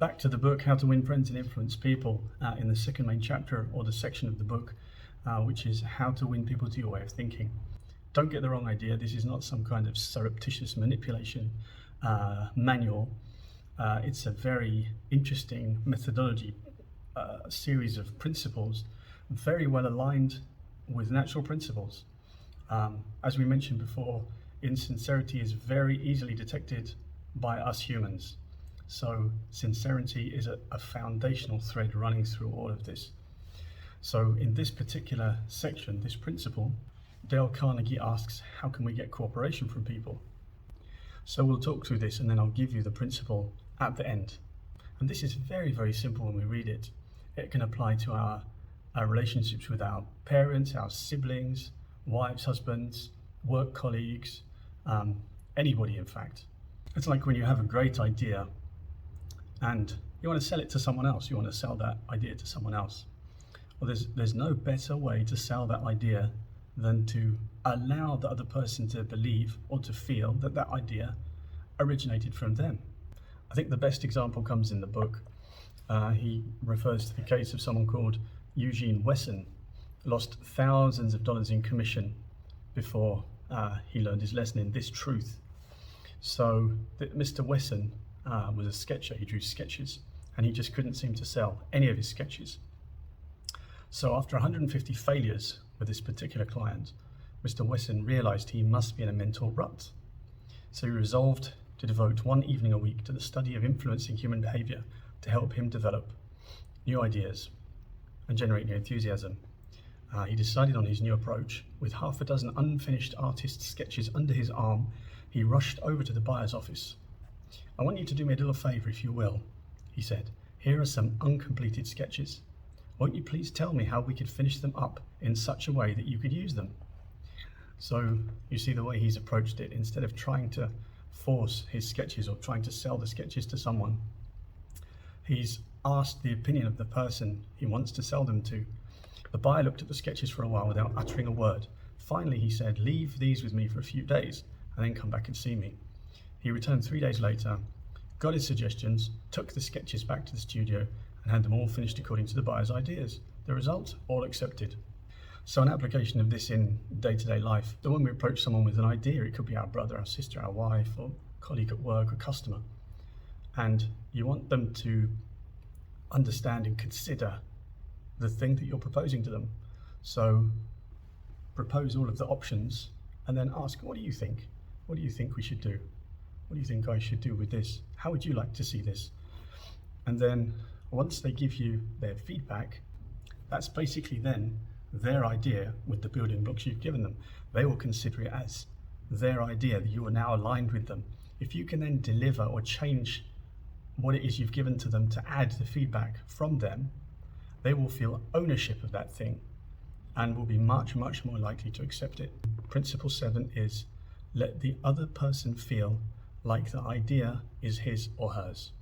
Back to the book, How to Win Friends and Influence People, in the second main chapter, or the section of the book, which is how to win people to your way of thinking. Don't get the wrong idea. This is not some kind of surreptitious manipulation manual. It's a very interesting methodology, series of principles, very well aligned with natural principles. As we mentioned before, insincerity is very easily detected by us humans. So sincerity is a foundational thread running through all of this. So in this particular section, this principle, Dale Carnegie asks, how can we get cooperation from people? So we'll talk through this and then I'll give you the principle at the end. And this is very, very simple when we read it. It can apply to our relationships with our parents, our siblings, wives, husbands, work colleagues, anybody in fact. It's like when you have a great idea and you want to sell it to someone else, you want to sell that idea to someone else. Well, there's no better way to sell that idea than to allow the other person to believe or to feel that that idea originated from them. I think the best example comes in the book. He refers to the case of someone called Eugene Wesson, lost thousands of dollars in commission before he learned his lesson in this truth. So Mr. Wesson was a sketcher. He drew sketches and he just couldn't seem to sell any of his sketches. So after 150 failures with this particular client, Mr. Wesson realized he must be in a mental rut. So he resolved to devote one evening a week to the study of influencing human behavior to help him develop new ideas and generate new enthusiasm. He decided on his new approach. With half a dozen unfinished artist sketches under his arm, he rushed over to the buyer's office. "I want you to do me a little favor, if you will," he said. "Here are some uncompleted sketches. Won't you please tell me how we could finish them up in such a way that you could use them?" So you see the way he's approached it. Instead of trying to force his sketches or trying to sell the sketches to someone, he's asked the opinion of the person he wants to sell them to. The buyer looked at the sketches for a while without uttering a word. Finally, he said, "Leave these with me for a few days and then come back and see me." He returned 3 days later, got his suggestions, took the sketches back to the studio and had them all finished according to the buyer's ideas. The result, all accepted. So an application of this in day-to-day life, the when we approach someone with an idea, it could be our brother, our sister, our wife, or colleague at work, or customer, and you want them to understand and consider the thing that you're proposing to them. So propose all of the options and then ask, what do you think? What do you think we should do? What do you think I should do with this? How would you like to see this? And then once they give you their feedback, that's basically then their idea with the building blocks you've given them. They will consider it as their idea, that you are now aligned with them. If you can then deliver or change what it is you've given to them to add the feedback from them, they will feel ownership of that thing and will be much, much more likely to accept it. Principle 7 is let the other person feel like the idea is his or hers.